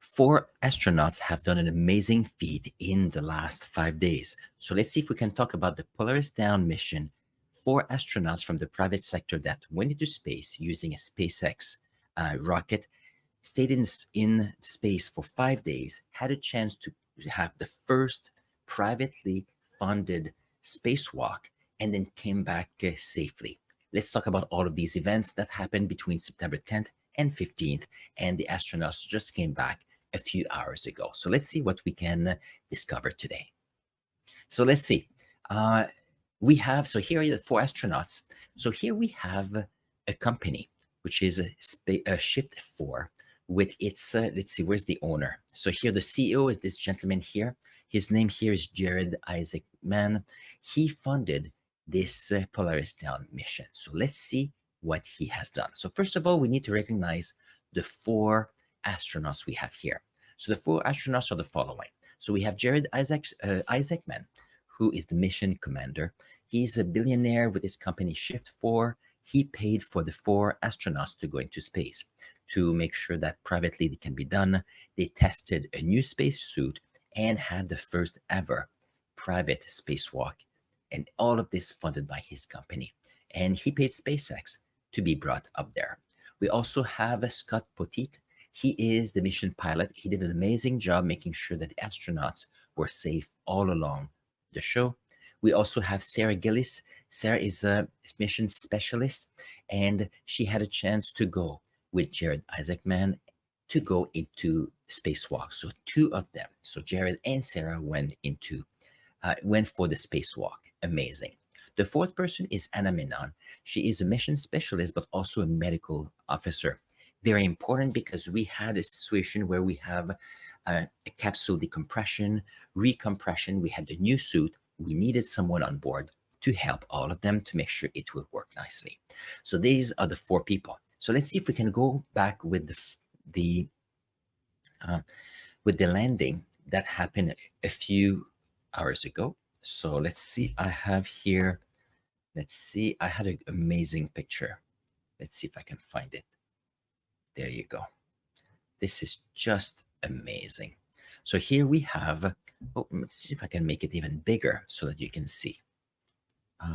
Four astronauts have done an amazing feat in the last 5 days. So let's see if we can talk about the Polaris Down mission. Four astronauts from the private sector that went into space using a SpaceX rocket, stayed in space for 5 days, had a chance to have the first privately funded spacewalk, and then came back safely. Let's talk about all of these events that happened between September 10th and 15th, and the astronauts just came back a few hours ago. So let's see what we can discover today. So let's see. Uh, we have, so here are the four astronauts. So here we have a company, which is a Shift 4 with its, let's see, where's the owner? So here the CEO is this gentleman here. His name here is Jared Isaacman. He funded this Polaris Down mission. So let's see what he has done. So first of all, we need to recognize the four astronauts we have here. So the four astronauts are the following. So we have Jared Isaacman, who is the mission commander. He's a billionaire with his company Shift 4. He paid for the four astronauts to go into space to make sure that privately it can be done. They tested a new spacesuit and had the first ever private spacewalk, and all of this funded by his company. And he paid SpaceX to be brought up there. We also have Scott Poteet. He is the mission pilot. He did an amazing job making sure that the astronauts were safe all along the show. We also have Sarah Gillis. Sarah is a mission specialist, and she had a chance to go with Jared Isaacman to go into spacewalk. So two of them, so Jared and Sarah, went for the spacewalk. Amazing. The fourth person is Anna Menon. She is a mission specialist, but also a medical officer. Very important because we had a situation where we have a capsule decompression, recompression. We had the new suit. We needed someone on board to help all of them to make sure it will work nicely. So these are the four people. So let's see if we can go back with the landing that happened a few hours ago. So let's see. I have here. Let's see. I had an amazing picture. Let's see if I can find it. There you go. This is just amazing. So here we have, oh, let's see if I can make it even bigger so that you can see.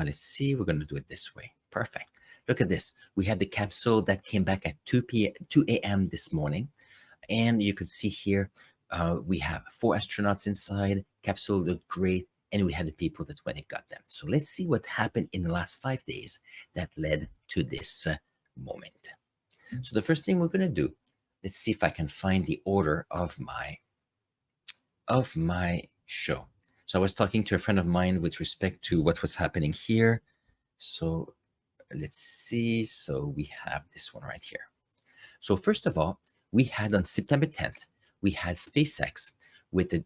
Let's see, we're going to do it this way. Perfect. Look at this. We had the capsule that came back at 2 a.m. this morning. And you could see here, we have four astronauts inside. Capsule looked great. And we had the people that went and got them. So let's see what happened in the last 5 days that led to this moment. So the first thing we're going to do, let's see if I can find the order of my show. So I was talking to a friend of mine with respect to what was happening here. So let's see. So we have this one right here. So first of all, we had on September 10th, we had SpaceX with the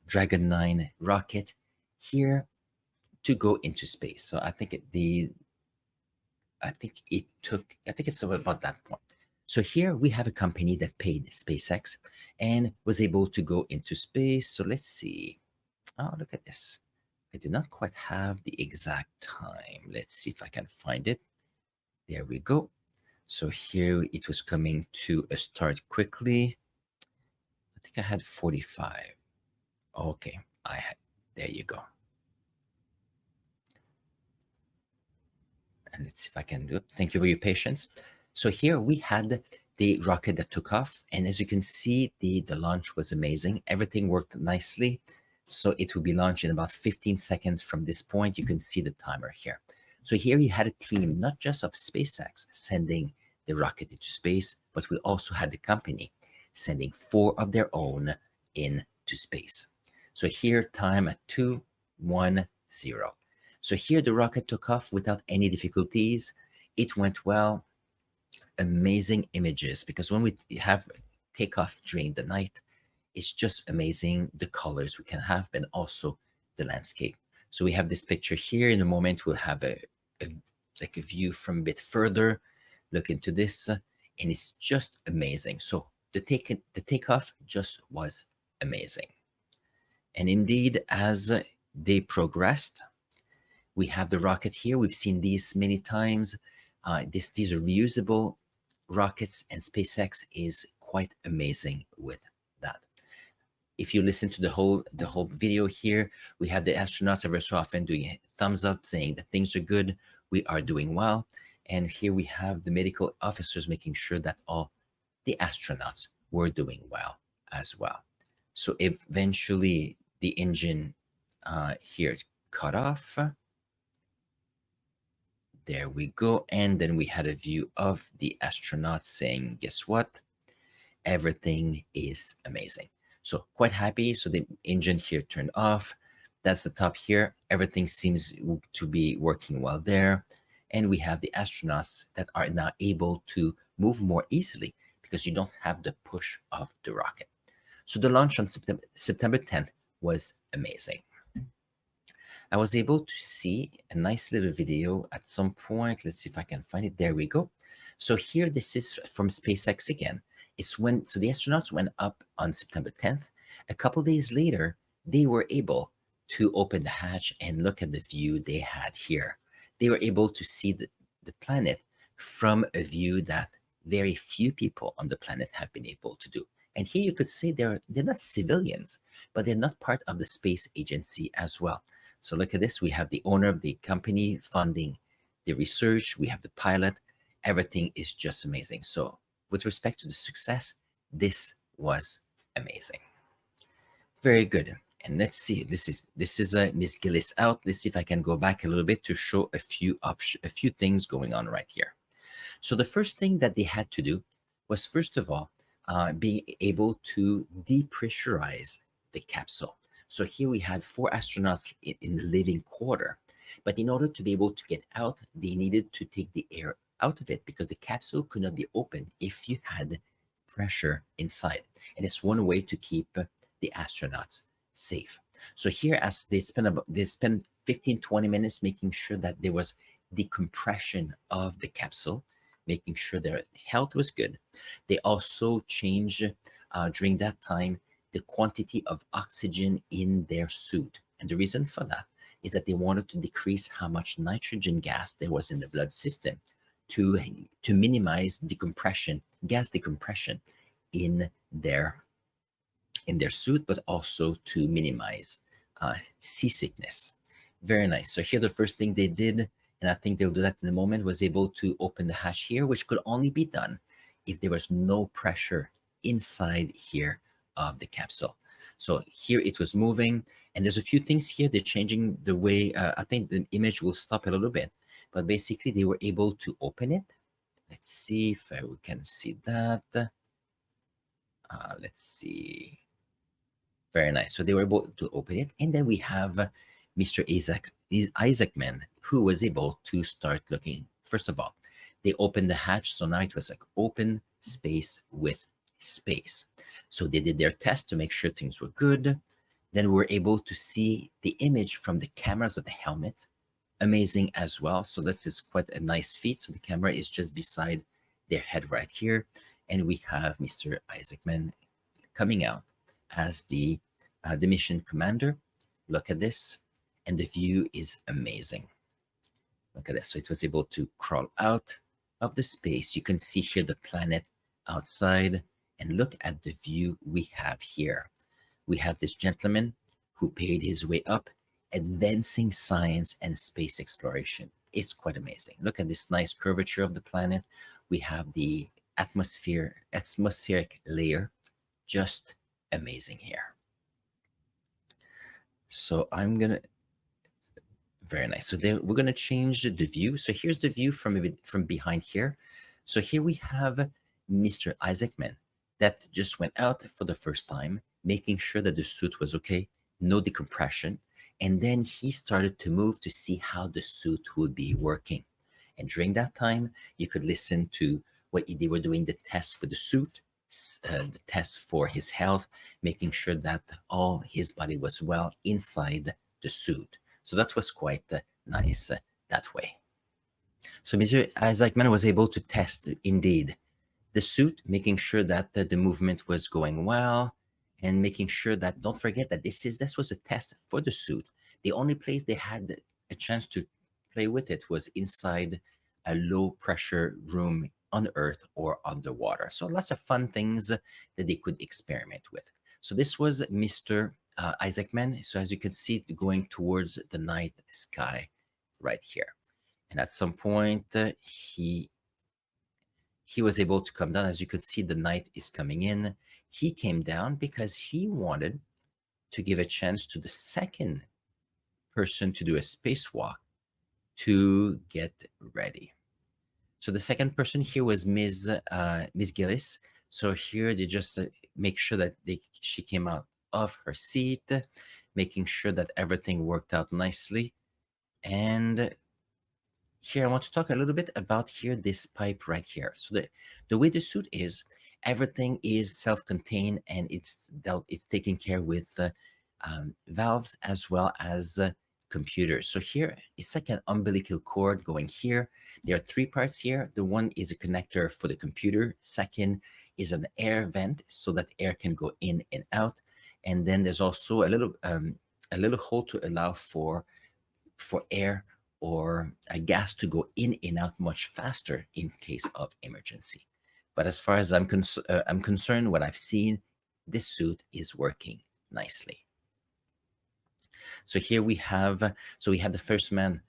Dragon 9 rocket here to go into space. So I think it's about that point. So here we have a company that paid SpaceX and was able to go into space. So let's see. Oh, look at this. I did not quite have the exact time. Let's see if I can find it. There we go. So here it was coming to a start quickly. I think I had 45. Okay, there you go. And let's see if I can do it. Thank you for your patience. So here we had the rocket that took off. And as you can see, the launch was amazing. Everything worked nicely. So it will be launched in about 15 seconds from this point. You can see the timer here. So here you had a team, not just of SpaceX sending the rocket into space, but we also had the company sending four of their own into space. So here, time at 2:10. So here the rocket took off without any difficulties. It went well. Amazing images, because when we have takeoff during the night, it's just amazing the colors we can have, and also the landscape. So we have this picture here. In a moment, we'll have a view from a bit further. Look into this, and it's just amazing. So the takeoff just was amazing. And indeed, as they progressed, we have the rocket here. We've seen these many times. These are reusable rockets, and SpaceX is quite amazing with that. If you listen to the whole video here, we have the astronauts every so often doing a thumbs up saying that things are good, we are doing well. And here we have the medical officers making sure that all the astronauts were doing well as well. So eventually the engine here cut off. There we go. And then we had a view of the astronauts saying, guess what? Everything is amazing. So quite happy. So the engine here turned off. That's the top here. Everything seems to be working well there. And we have the astronauts that are now able to move more easily because you don't have the push of the rocket. So the launch on September 10th was amazing. I was able to see a nice little video at some point. Let's see if I can find it. There we go. So here, this is from SpaceX again. So the astronauts went up on September 10th. A couple days later, they were able to open the hatch and look at the view they had here. They were able to see the planet from a view that very few people on the planet have been able to do. And here you could say they're not civilians, but they're not part of the space agency as well. So look at this. We have the owner of the company funding the research. We have the pilot. Everything is just amazing. So with respect to the success, this was amazing. Very good. And let's see. This is Miss Gillis out. Let's see if I can go back a little bit to show a few things going on right here. So the first thing that they had to do was, first of all, being able to depressurize the capsule. So here we had 4 astronauts in the living quarter, but in order to be able to get out, they needed to take the air out of it because the capsule could not be opened if you had pressure inside. And it's one way to keep the astronauts safe. So here, as they spent 15-20 minutes making sure that there was decompression of the capsule, making sure their health was good. They also changed during that time the quantity of oxygen in their suit. And the reason for that is that they wanted to decrease how much nitrogen gas there was in the blood system to minimize gas decompression in their suit, but also to minimize seasickness. Very nice. So here the first thing they did, and I think they'll do that in a moment, was able to open the hatch here, which could only be done if there was no pressure inside here of the capsule. So here it was moving, and there's a few things here. They're changing the way, I think the image will stop a little bit, but basically they were able to open it. Let's see if we can see that. Let's see. Very nice. So they were able to open it. And then we have Mr. Isaacman, who was able to start looking. First of all, they opened the hatch. So now it was like open space with space. So they did their test to make sure things were good. Then we were able to see the image from the cameras of the helmet. Amazing as well. So this is quite a nice feat. So the camera is just beside their head right here. And we have Mr. Isaacman coming out as the mission commander. Look at this. And the view is amazing. Look at this. So it was able to crawl out of the space. You can see here the planet outside. And look at the view we have here. We have this gentleman who paid his way up, advancing science and space exploration. It's quite amazing. Look at this nice curvature of the planet. We have the atmospheric layer. Just amazing here. So I'm gonna, very nice. So we're gonna change the view. So here's the view from behind here. So here we have Mr. Isaacman that just went out for the first time, making sure that the suit was okay, no decompression. And then he started to move to see how the suit would be working. And during that time, you could listen to what they were doing, the test for the suit, the test for his health, making sure that all his body was well inside the suit. So that was quite nice that way. So Mr. Isaacman was able to test indeed the suit, making sure that the movement was going well, and making sure that, don't forget that this was a test for the suit. The only place they had a chance to play with it was inside a low pressure room on Earth or underwater. So lots of fun things that they could experiment with. So this was Mr. Isaacman. So as you can see, going towards the night sky right here. And at some point, he was able to come down. As you could see, the night is coming in. He came down because he wanted to give a chance to the second person to do a spacewalk to get ready. So the second person here was Ms. Gillis. So here they just make sure that she came out of her seat, making sure that everything worked out nicely. And here I want to talk a little bit about here this pipe right here. So the way the suit is, everything is self-contained and it's taken care with valves as well as computers. So here it's like an umbilical cord going here. There are three parts here. The one is a connector for the computer. Second is an air vent so that air can go in and out. And then there's also a little hole to allow for air or a gas to go in and out much faster in case of emergency. But as far as I'm concerned, what I've seen, this suit is working nicely. So here we have the first man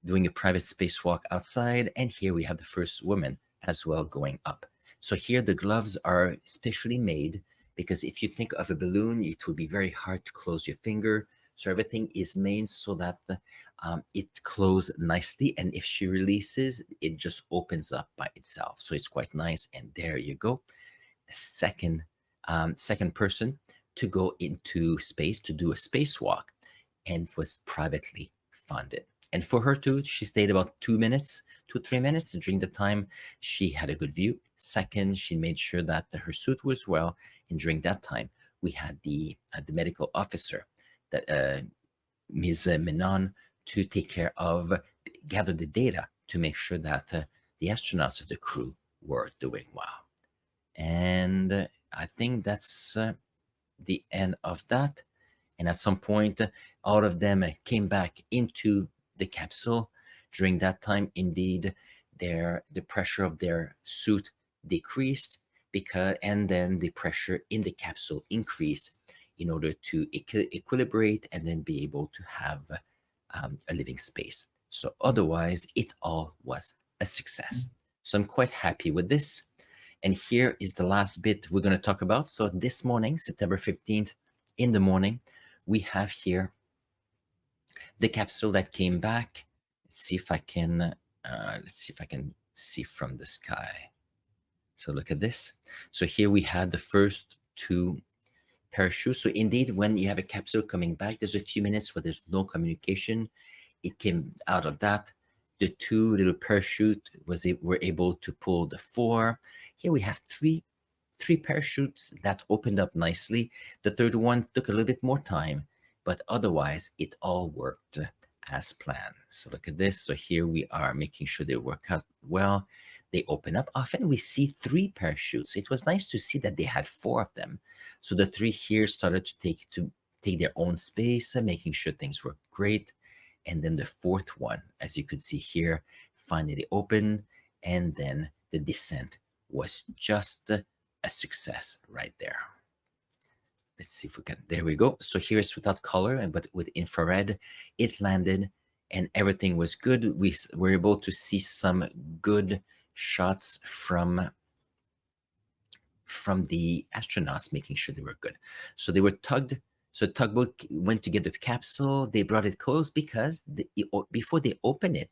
doing a private spacewalk outside, and here we have the first woman as well going up. So here the gloves are specially made because if you think of a balloon, it would be very hard to close your finger. So everything is made so that it closes nicely, and if she releases, it just opens up by itself. So it's quite nice. And there you go, second person to go into space to do a spacewalk, and was privately funded. And for her too, she stayed about 2 minutes, 3 minutes. During the time, she had a good view. Second, she made sure that her suit was well. And during that time, we had the medical officer, that Ms. Menon, to take care of, gather the data to make sure that the astronauts of the crew were doing well. And I think that's the end of that. And at some point, all of them came back into the capsule. During that time, indeed, the pressure of their suit decreased, and then the pressure in the capsule increased in order to equilibrate and then be able to have a living space. So otherwise, it all was a success. So I'm quite happy with this. And here is the last bit we're going to talk about. So this morning, September 15th, in the morning, we have here the capsule that came back. Let's see if I can see from the sky. So look at this. So here we had the first two parachutes. So indeed, when you have a capsule coming back, there's a few minutes where there's no communication. It came out of that. The two little parachute were able to pull the four. Here we have three parachutes that opened up nicely. The third one took a little bit more time, but otherwise it all worked as planned. So look at this. So here we are making sure they work out well. They open up. Often we see three parachutes. It was nice to see that they had four of them. So the three here started to take their own space, making sure things were great. And then the fourth one, as you could see here, finally opened, and then the descent was just a success right there. Let's see if we can, there we go. So here is without color, but with infrared, it landed and everything was good. We were able to see some good shots from the astronauts, making sure they were good. So they were tugged. So tugboat went to get the capsule. They brought it close because before they open it,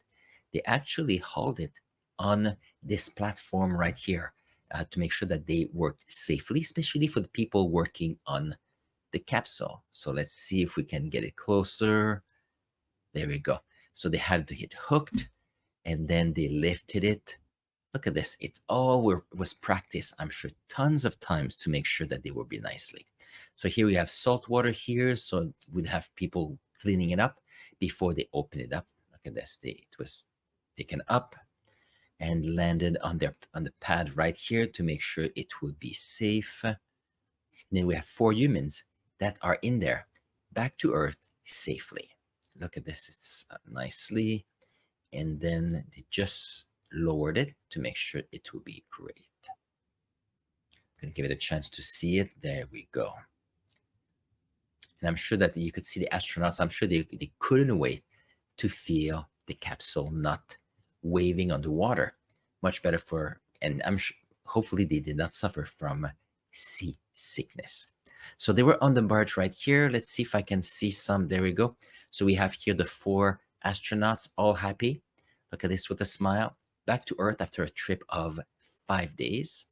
they actually hauled it on this platform right here to make sure that they worked safely, especially for the people working on the capsule. So let's see if we can get it closer. There we go. So they had to get hooked and then they lifted it. Look at this. It all was practice, I'm sure, tons of times to make sure that they would be nicely. So here we have salt water here. So we'd have people cleaning it up before they open it up. Look at this. It was taken up and landed on the pad right here to make sure it would be safe. And then we have 4 humans that are in there, back to Earth safely. Look at this. It's nicely. And then they just lowered it to make sure it will be great. Gonna give it a chance to see it. There we go. And I'm sure that you could see the astronauts. I'm sure they couldn't wait to feel the capsule not waving on the water. Much better for, and I'm sure, hopefully they did not suffer from seasickness. So they were on the barge right here. Let's see if I can see some. There we go. So we have here the 4 astronauts, all happy. Look at this with a smile. Back to Earth after a trip of 5 days.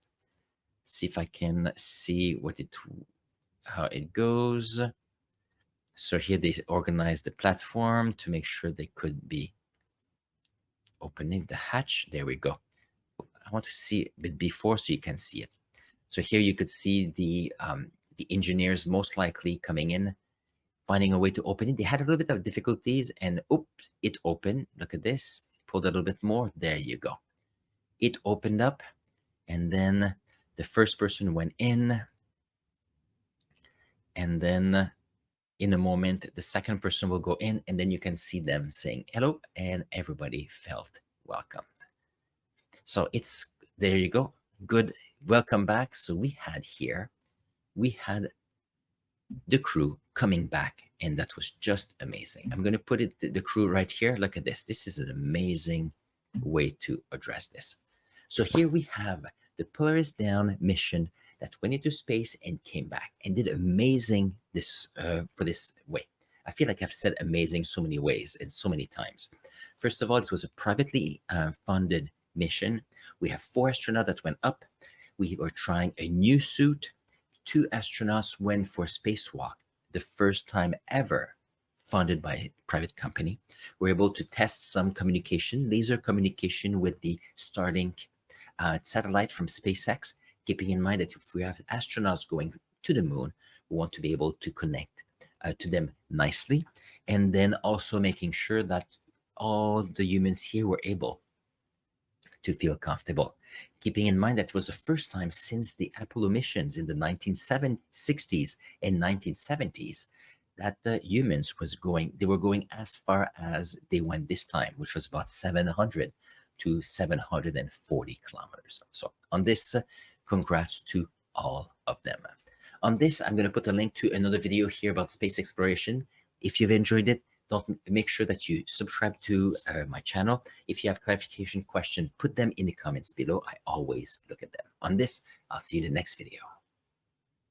See if I can see how it goes. So here they organized the platform to make sure they could be opening the hatch. There we go. I want to see a bit before so you can see it. So here you could see the engineers most likely coming in, finding a way to open it. They had a little bit of difficulties and oops, it opened. Look at this. Pulled a little bit more. There you go. It opened up and then the first person went in, and then in a moment, the second person will go in, and then you can see them saying hello, and everybody felt welcomed. So there you go. Good. Welcome back. So we had the crew coming back, and that was just amazing. I'm going to put the crew right here. Look at this. This is an amazing way to address this. So here we have the Polaris down mission that went into space and came back and did amazing for this way. I feel like I've said amazing so many ways and so many times. First of all, this was a privately funded mission. We have 4 astronauts that went up. We were trying a new suit. 2 astronauts went for SpaceWalk, the first time ever funded by a private company. We're able to test some communication, laser communication with the Starlink satellite from SpaceX, keeping in mind that if we have astronauts going to the moon, we want to be able to connect to them nicely, and then also making sure that all the humans here were able to feel comfortable. Keeping in mind that it was the first time since the Apollo missions in the 1960s and 1970s that the humans they were going as far as they went this time, which was about 700 to 740 kilometers. So on this, congrats to all of them. On this, I'm going to put a link to another video here about space exploration. If you've enjoyed it, don't make sure that you subscribe to my channel. If you have clarification questions, put them in the comments below. I always look at them. On this, I'll see you in the next video.